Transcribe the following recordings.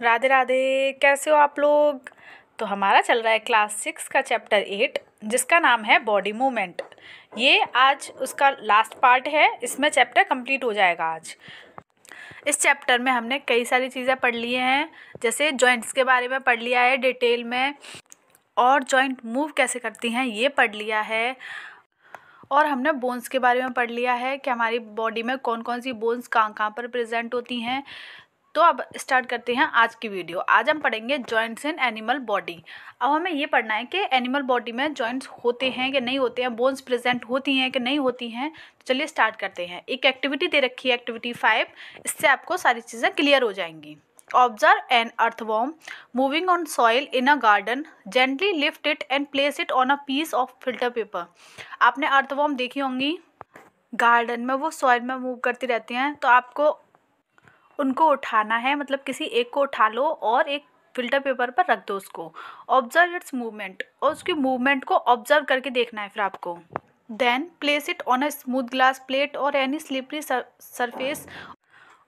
राधे राधे। कैसे हो आप लोग। तो हमारा चल रहा है क्लास 6 का चैप्टर 8 जिसका नाम है बॉडी मूवमेंट। ये आज उसका लास्ट पार्ट है, इसमें चैप्टर कंप्लीट हो जाएगा आज। इस चैप्टर में हमने कई सारी चीज़ें पढ़ ली हैं, जैसे जॉइंट्स के बारे में पढ़ लिया है डिटेल में, और जॉइंट मूव कैसे करती हैं ये पढ़ लिया है, और हमने बोन्स के बारे में पढ़ लिया है कि हमारी बॉडी में कौन कौन सी बोन्स कहाँ कहाँ पर प्रेजेंट होती हैं। तो अब स्टार्ट करते हैं आज की वीडियो। आज हम पढ़ेंगे जॉइंट्स इन एनिमल बॉडी। अब हमें ये पढ़ना है कि एनिमल बॉडी में जॉइंट्स होते हैं कि नहीं होते हैं, बोन्स प्रेजेंट होती हैं कि नहीं होती हैं। तो चलिए स्टार्ट करते हैं। एक एक्टिविटी दे रखी है, एक्टिविटी 5। इससे आपको सारी चीज़ें क्लियर हो जाएंगी। Observe an earthworm moving on soil in a garden, gently lift it and place it on a piece of filter paper. आपने अर्थवॉर्म देखी होंगी, गार्डन में वो सॉइल में मूव करती रहती हैं, तो आपको उनको उठाना है, मतलब किसी एक को उठा लो और एक फिल्टर पेपर पर रख दो उसको। ऑब्जर्व इट्स मूवमेंट, और उसकी मूवमेंट को ऑब्जर्व करके देखना है फिर आपको। Then place it on a smooth glass plate और any slippery surface.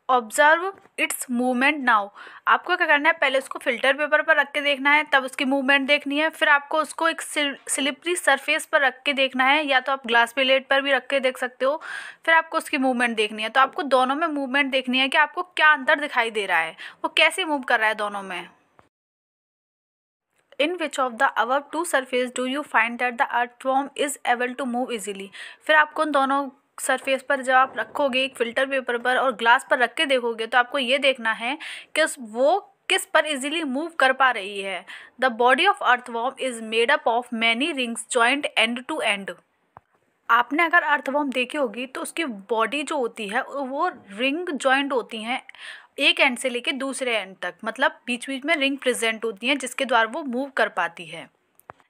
Observe its movement now. आपको क्या करना है, पहले उसको फिल्टर पेपर पर रख के देखना है, तब उसकी मूवमेंट देखनी है। फिर आपको उसको एक स्लिपरी सरफेस पर रख के देखना है, या तो आप ग्लास प्लेट पर भी रख के देख सकते हो। फिर आपको उसकी मूवमेंट देखनी है। तो आपको दोनों में मूवमेंट देखनी है कि आपको क्या अंतर दिखाई दे रहा है, वो कैसे मूव कर रहा है दोनों में। In which of the above two surface do you find that the earthworm is able to move easily? फिर आपको उन दोनों सरफेस पर जब आप रखोगे, एक फिल्टर पेपर पर और ग्लास पर रख के देखोगे, तो आपको ये देखना है कि वो किस पर इजीली मूव कर पा रही है। The body of earthworm is made up of many rings joint end to end. आपने अगर अर्थवॉर्म देखी होगी तो उसकी बॉडी जो होती है वो रिंग जॉइंट होती हैं, एक एंड से लेके दूसरे एंड तक, मतलब बीच बीच में रिंग प्रेजेंट होती हैं जिसके द्वारा वो मूव कर पाती है।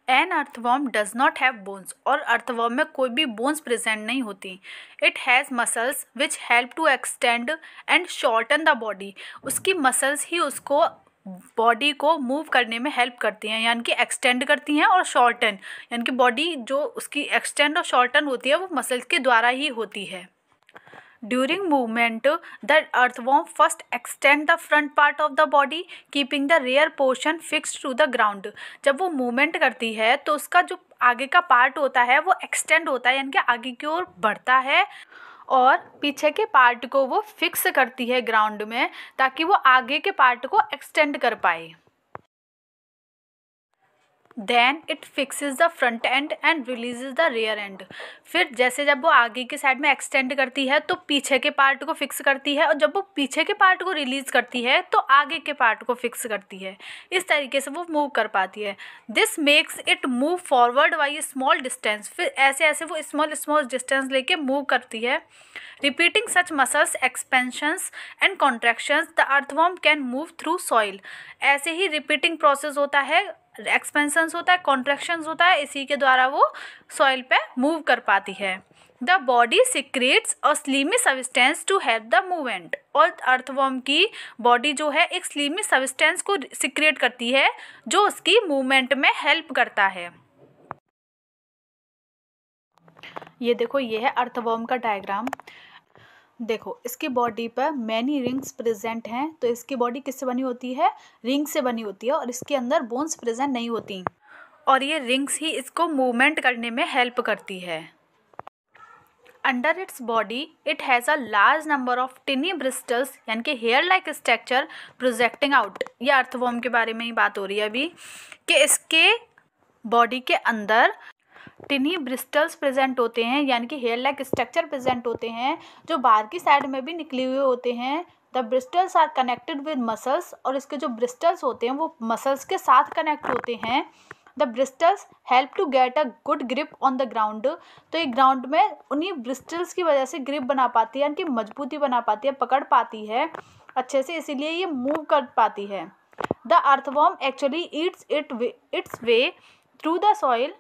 An earthworm does not have bones, और अर्थवॉर्म में कोई भी बोन्स प्रेजेंट नहीं होती। It has muscles which help to extend and shorten the body. उसकी मसल्स ही उसको बॉडी को मूव करने में हेल्प करती हैं, यानी कि एक्सटेंड करती हैं और शॉर्टन, यानी कि बॉडी जो उसकी एक्सटेंड और शॉर्टन होती है वो मसल्स के द्वारा ही होती है। During movement, the earthworm first extend the front part of the body, keeping the rear portion fixed to the ground. जब वो मूवमेंट करती है तो उसका जो आगे का पार्ट होता है वो एक्सटेंड होता है, यानी कि आगे की ओर बढ़ता है, और पीछे के पार्ट को वो फिक्स करती है ग्राउंड में, ताकि वो आगे के पार्ट को एक्सटेंड कर पाए। Then it fixes the front end and releases the rear end. फिर जैसे जब वो आगे के साइड में एक्सटेंड करती है तो पीछे के पार्ट को फिक्स करती है, और जब वो पीछे के पार्ट को रिलीज करती है तो आगे के पार्ट को फिक्स करती है। इस तरीके से वो मूव कर पाती है। This makes it move forward by A small distance. फिर ऐसे ऐसे वो स्मॉल डिस्टेंस लेके मूव करती है। Repeating such muscles expansions and contractions the earthworm can move through soil. ऐसे ही रिपीटिंग प्रोसेस होता है, एक्सपेंशंस होता है, कॉन्ट्रैक्शंस होता है, इसी के द्वारा वो सॉइल पे मूव कर पाती है। The body secretes a slimy substance to help the movement. और अर्थवॉर्म की बॉडी जो है एक स्लीमी सब्सटेंस को सिक्रेट करती है जो उसकी मूवमेंट में हेल्प करता है। ये देखो, ये है अर्थवॉर्म का डायग्राम। देखो, इसकी बॉडी पर मैनी रिंग्स प्रेजेंट हैं, तो इसकी बॉडी किससे बनी होती है, रिंग से बनी होती है, और इसके अंदर बोन्स प्रेजेंट नहीं होती, और ये रिंग्स ही इसको मूवमेंट करने में हेल्प करती है। Under its body it has a large number of tiny bristles, यानी कि hair like structure projecting out. ये अर्थवॉर्म के बारे में ही बात हो रही है अभी, कि इसके बॉडी के अंदर टिनी ब्रिस्टल्स प्रेजेंट होते हैं, यानी कि हेयर लाइक स्ट्रक्चर प्रेजेंट होते हैं, जो बाहर की साइड में भी निकले हुए होते हैं। The bristles are connected with muscles, और इसके जो ब्रिस्टल्स होते हैं वो मसल्स के साथ कनेक्ट होते हैं। The bristles help to get a good grip on the ground. तो ये ग्राउंड में उन्हीं ब्रिस्टल्स की वजह से ग्रिप बना पाती है, यानी कि मजबूती बना पाती है, पकड़ पाती है अच्छे से, इसीलिए ये मूव कर पाती है। The earthworm actually Yeats it's way through the soil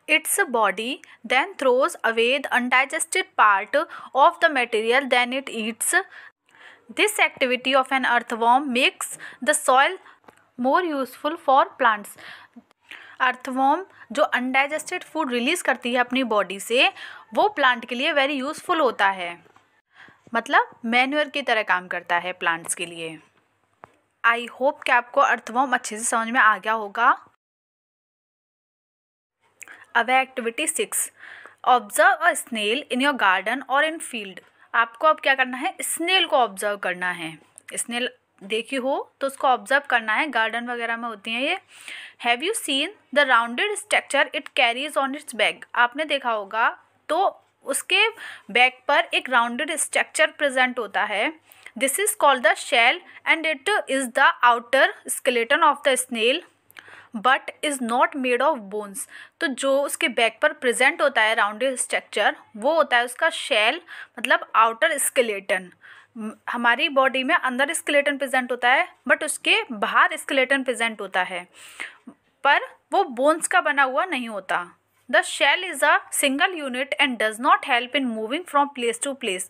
its body, then throws away the undigested part of the material then it eats. This activity of an earthworm makes the soil more useful for plants. Earthworm जो undigested food release करती है अपनी body से, वो plant के लिए very useful होता है, मतलब मैन्योर की तरह काम करता है प्लांट्स के लिए। आई होप कि आपको अर्थवर्म अच्छे से समझ में आ गया होगा। अब है activity 6, observe a snail in your garden और इन फील्ड। आपको अब क्या करना है, स्नेल को ऑब्जर्व करना है। स्नेल देखी हो तो उसको ऑब्जर्व करना है, गार्डन वगैरह में होती हैं ये। Have you seen the rounded structure it carries on it's back. आपने देखा होगा तो उसके बैक पर एक राउंडेड स्ट्रक्चर प्रेजेंट होता है। This is called the shell and it is the outer skeleton of the snail but is not made of bones. तो जो उसके बैक पर प्रेजेंट होता है राउंडेड स्ट्रक्चर, वो होता है उसका शेल, मतलब आउटर स्केलेटन। हमारी बॉडी में अंदर स्केलेटन प्रेजेंट होता है बट उसके बाहर स्केलेटन प्रेजेंट होता है, पर वो बोन्स का बना हुआ नहीं होता। The shell is a single unit and does not help in moving from place to place.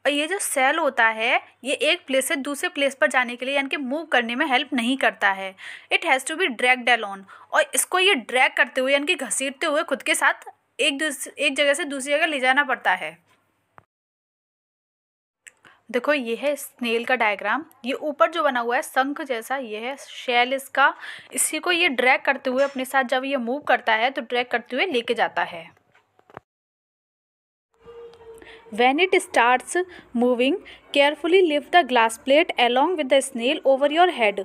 और ये जो सेल होता है ये एक प्लेस से दूसरे प्लेस पर जाने के लिए यानी कि मूव करने में हेल्प नहीं करता है। It has to be dragged alone, और इसको ये ड्रैग करते हुए यानी कि घसीटते हुए खुद के साथ एक जगह से दूसरी जगह ले जाना पड़ता है। देखो ये है स्नेल का डायग्राम, ये ऊपर जो बना हुआ है शंख जैसा, ये है शेल इसका। इसी को ये ड्रैग करते हुए अपने साथ जब ये मूव करता है तो ड्रैग करते हुए लेके जाता है। When it starts moving, carefully lift the glass plate along with the snail over your head.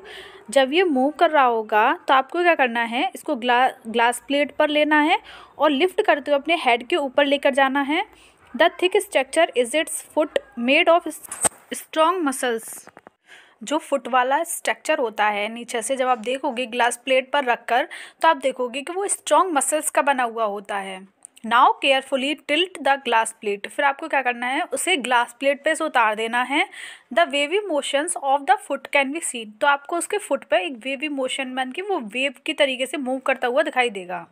जब ये मूव कर रहा होगा तो आपको क्या करना है, इसको ग्लास प्लेट पर लेना है और लिफ्ट करते हुए अपने हेड के ऊपर लेकर जाना है। The thick structure is it's foot made of strong muscles. जो फुट वाला स्ट्रक्चर होता है नीचे से जब आप देखोगे ग्लास प्लेट पर रखकर तो आप देखोगे कि वो स्ट्रॉन्ग मसल्स का बना हुआ होता है। Now carefully tilt the glass plate. फिर आपको क्या करना है, उसे ग्लास प्लेट पे से उतार देना है। The wavy motions of the foot can be seen. तो आपको उसके फुट पे एक वेवी मोशन बन के वो वेव की तरीके से मूव करता हुआ दिखाई देगा।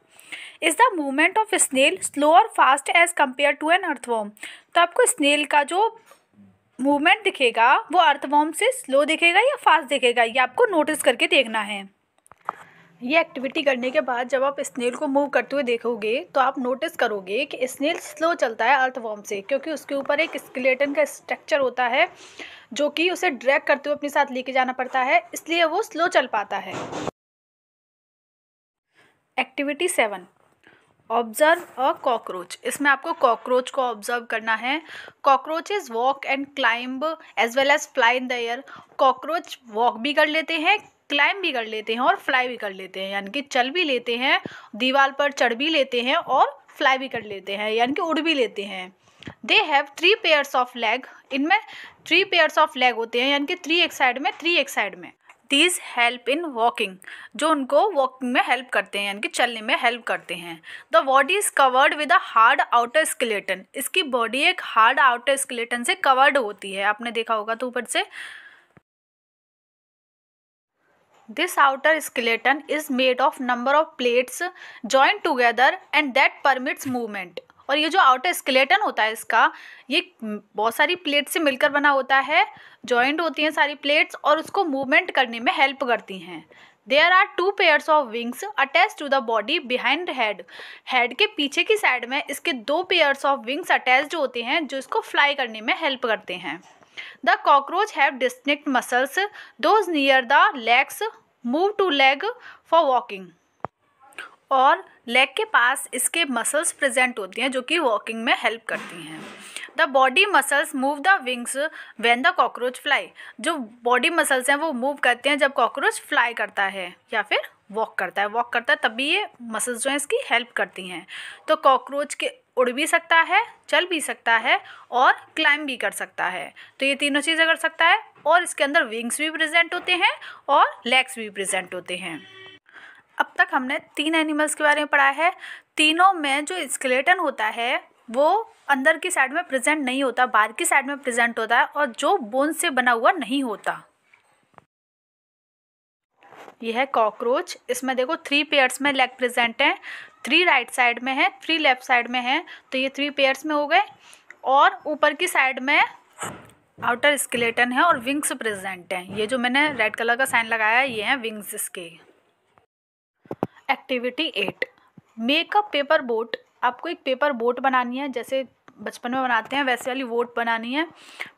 Is the movement of snail slow और fast as compared to an earthworm. तो आपको स्नेल का जो मूवमेंट दिखेगा वो अर्थवर्म से स्लो दिखेगा या फास्ट दिखेगा, ये आपको नोटिस करके देखना है। ये एक्टिविटी करने के बाद जब आप स्नेल को मूव करते हुए देखोगे तो आप नोटिस करोगे कि स्नेल स्लो चलता है अर्थवर्म से, क्योंकि उसके ऊपर एक स्केलेटन का स्ट्रक्चर होता है जो कि उसे ड्रैग करते हुए अपने साथ लेके जाना पड़ता है, इसलिए वो स्लो चल पाता है। Activity 7, observe a cockroach. इसमें आपको कॉकरोच को ऑब्जर्व करना है। Cockroaches walk and climb as well as fly in the air. Cockroach walk भी कर लेते हैं, क्लाइंब भी कर लेते हैं और फ्लाई भी कर लेते हैं, यानी कि चल भी लेते हैं, दीवार पर चढ़ भी लेते हैं और फ्लाई भी कर लेते हैं, यानी कि उड़ भी लेते हैं। They have 3 pairs of leg. इनमें 3 पेयर्स ऑफ लेग होते हैं, यानी कि 3 एक साइड में 3 एक साइड में। दीज हेल्प इन वॉकिंग, जो उनको वॉकिंग में हेल्प करते हैं यानी कि चलने में हेल्प करते हैं। The body is covered with a hard outer skeleton. इसकी बॉडी एक हार्ड आउटर स्केलेटन से कवर्ड होती है, आपने देखा होगा तो ऊपर से। This outer skeleton is made of number of plates joint together and that permits movement. और ये जो आउटर स्केलेटन होता है इसका, ये बहुत सारी प्लेट से मिलकर बना होता है, जॉइंट होती हैं सारी प्लेट्स और उसको मूवमेंट करने में हेल्प करती हैं। There are 2 pairs of wings attach to the body behind head. Head के पीछे की साइड में इसके 2 पेयर्स ऑफ विंग्स अटैच्ड होते हैं जो इसको फ्लाई करने में हेल्प करते हैं। The cockroach have distinct muscles, those near the legs move to leg for walking. और लेग के पास इसके मसल्स प्रेजेंट होती हैं जो कि वॉकिंग में हेल्प करती हैं। The body muscles move the wings when the cockroach fly. जो बॉडी मसल्स हैं वो मूव करते हैं जब कॉकरोच फ्लाई करता है या फिर वॉक करता है तभी ये मसल्स जो हैं इसकी हेल्प करती हैं। तो कॉकरोच के उड़ भी सकता है, चल भी सकता है और क्लाइंब भी कर सकता है। तो ये तीनों चीज़ें कर सकता है और इसके अंदर विंग्स भी प्रेजेंट होते हैं और लेग्स भी प्रेजेंट होते हैं। अब तक हमने 3 एनिमल्स के बारे में पढ़ा है। तीनों में जो स्केलेटन होता है वो अंदर की साइड में प्रेजेंट नहीं होता, बाहर की साइड में प्रेजेंट होता है और जो बोन से बना हुआ नहीं होता। यह है कॉकरोच। इसमें देखो 3 पेयर्स में लेग प्रेजेंट हैं, 3 राइट साइड में है, 3 लेफ्ट साइड में है, तो ये 3 पेयर्स में हो गए। और ऊपर की साइड में आउटर स्केलेटन है और विंग्स प्रेजेंट हैं। ये जो मैंने रेड कलर का साइन लगाया है ये हैं विंग्स इसके। Activity 8, make a paper boat. आपको एक पेपर बोट बनानी है, जैसे बचपन में बनाते हैं वैसे वाली बोट बनानी है।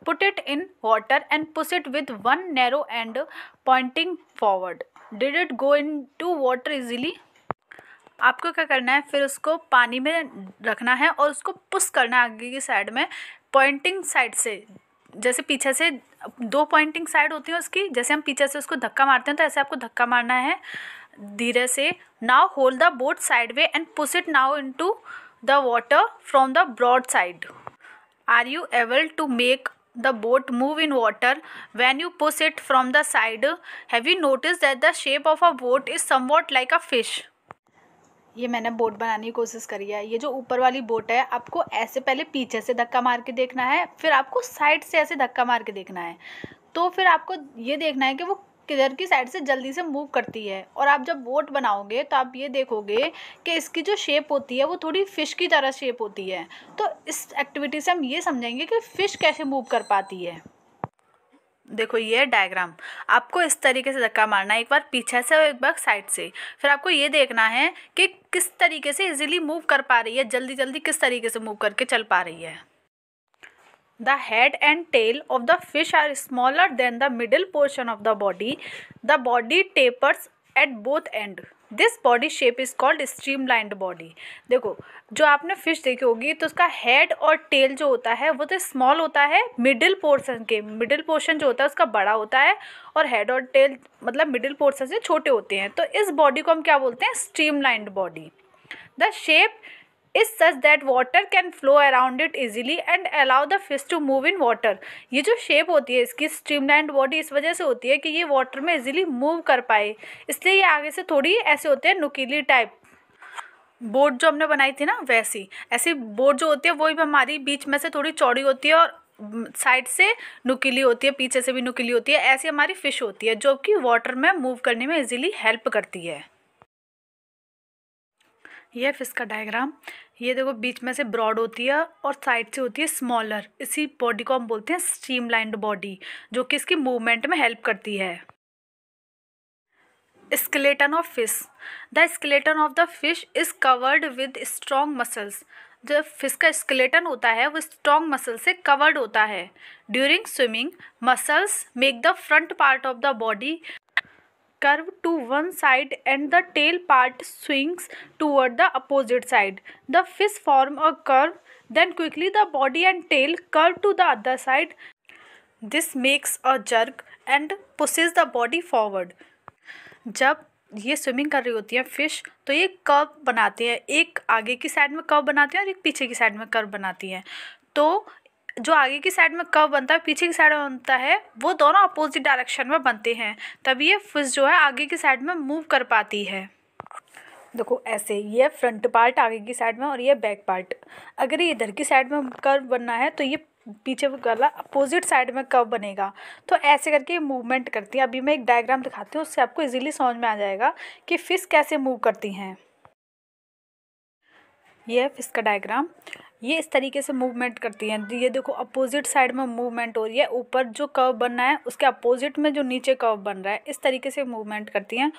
Put it in water and push it with one narrow end pointing forward. Did it go into water easily? आपको क्या करना है, फिर उसको पानी में रखना है और उसको पुश करना है आगे की साइड में, पॉइंटिंग साइड से। जैसे पीछे से 2 पॉइंटिंग साइड होती है उसकी, जैसे हम पीछे से उसको धक्का मारते हैं तो ऐसे आपको धक्का मारना है धीरे से। Now hold the boat side way and push it now into the water from the broad side. Are you able to make the boat move in water when you push it from the side? Have you noticed that the shape of a boat is somewhat like a fish? ये मैंने boat बनाने की कोशिश करी है। ये जो ऊपर वाली बोट है आपको ऐसे पहले पीछे से धक्का मार के देखना है, फिर आपको साइड से ऐसे धक्का मार के देखना है। तो फिर आपको ये देखना है कि वो किधर की साइड से जल्दी से मूव करती है। और आप जब बोट बनाओगे तो आप ये देखोगे कि इसकी जो शेप होती है वो थोड़ी फ़िश की तरह शेप होती है। तो इस एक्टिविटी से हम ये समझेंगे कि फ़िश कैसे मूव कर पाती है। देखो ये है डायग्राम। आपको इस तरीके से धक्का मारना है, एक बार पीछे से और एक बार साइड से। फिर आपको ये देखना है कि किस तरीके से इजीली मूव कर पा रही है, जल्दी जल्दी किस तरीके से मूव करके चल पा रही है। The head and tail of the fish are smaller than the middle portion of the body. The body tapers at both ends. This body shape is called streamlined body. देखो जो आपने फिश देखी होगी तो उसका हेड और tell जो होता है वो तो स्मॉल होता है, मिडिल पोर्शन जो होता है उसका बड़ा होता है, और हेड और टेल मतलब मिडिल पोर्शन से छोटे होते हैं। तो इस बॉडी को हम क्या बोलते हैं? Streamlined body. The shape is such that water can flow around it easily and allow the fish to move in water. ये जो शेप होती है इसकी स्ट्रीमलाइंड बॉडी इस वजह से होती है कि ये वाटर में इजीली मूव कर पाए, इसलिए ये आगे से थोड़ी ऐसे होते हैं नुकीली टाइप। बोट जो हमने बनाई थी ना वैसी, ऐसी बोट जो होती है वही हमारी बीच में से थोड़ी चौड़ी होती है और साइड से नुकीली होती है, पीछे से भी नुकीली होती है। ऐसी हमारी फ़िश होती है जो कि वाटर में मूव करने में इजीली हेल्प करती है। यह फिश का डायग्राम। ये देखो बीच में से ब्रॉड होती है और साइड से होती है स्मॉलर। इसी बॉडी को हम बोलते हैं स्ट्रीमलाइंड बॉडी, जो कि इसकी मूवमेंट में हेल्प करती है। Skeleton of fish. The skeleton of the fish is covered with strong muscles. जो फिश का स्केलेटन होता है वो स्ट्रॉन्ग मसल से कवर्ड होता है। During swimming muscles make the front part of the body curve to one side and the tail part swings toward the opposite side. The fish form a curve, then quickly the body and tail curve to the other side. This makes a jerk and pushes the body forward. जब ये swimming कर रही होती है fish तो ये curve बनाती है, एक आगे की साइड में कर्व बनाती है और एक पीछे की साइड में कर्व बनाती है। तो जो आगे की साइड में कर्व बनता है पीछे की साइड में बनता है वो दोनों अपोजिट डायरेक्शन में बनते हैं, तभी ये फिश जो है आगे की साइड में मूव कर पाती है। देखो ऐसे, ये फ्रंट पार्ट आगे की साइड में और ये बैक पार्ट। अगर ये इधर की साइड में कर्व बनना है तो ये पीछे वाला अपोजिट साइड में कर्व बनेगा। तो ऐसे करके मूवमेंट करती है। अभी मैं एक डायग्राम दिखाती हूँ, उससे आपको इजीली समझ में आ जाएगा कि फिश कैसे मूव करती हैं। ये है फिश का डायग्राम। ये इस तरीके से मूवमेंट करती हैं। ये देखो अपोजिट साइड में मूवमेंट हो रही है, ऊपर जो कर्व बनना है उसके अपोजिट में जो नीचे कर्व बन रहा है, इस तरीके से मूवमेंट करती हैं।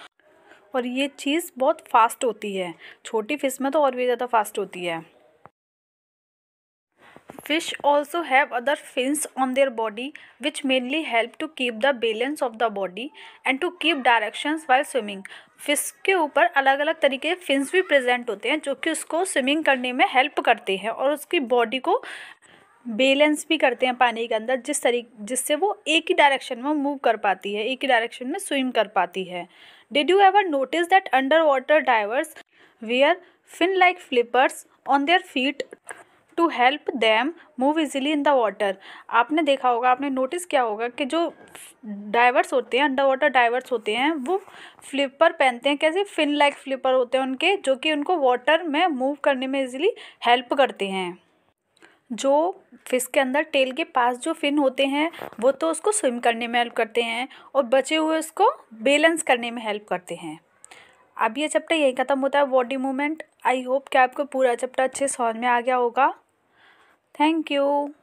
और ये चीज़ बहुत फास्ट होती है, छोटी फिश में तो और भी ज़्यादा फास्ट होती है। Fish also have other fins on their body which mainly help to keep the balance of the body and to keep directions while swimming. Fish के ऊपर अलग अलग तरीके के फिन्स भी प्रेजेंट होते हैं जो कि उसको स्विमिंग करने में हेल्प करते हैं और उसकी बॉडी को बैलेंस भी करते हैं पानी के अंदर, जिससे वो एक ही डायरेक्शन में मूव कर पाती है, एक ही डायरेक्शन में स्विम कर पाती है। Did you ever notice that under water divers wear fin like flippers on their feet to help them move easily in the water? आपने देखा होगा, आपने नोटिस किया होगा कि जो डाइवर्स होते हैं, अंडर वाटर डाइवर्स होते हैं, वो फ्लिपर पहनते हैं। कैसे? फिन लाइक फ्लिपर होते हैं उनके, जो कि उनको वाटर में मूव करने में इजीली हेल्प करते हैं। जो फिश के अंदर टेल के पास जो फिन होते हैं वो तो उसको स्विम करने में हेल्प करते हैं और बचे हुए उसको बैलेंस करने में हेल्प करते हैं। अब ये चैप्टर यही ख़त्म होता है, बॉडी मूवमेंट। आई होप कि आपको पूरा चैप्टर अच्छे समझ में आ गया होगा। Thank you.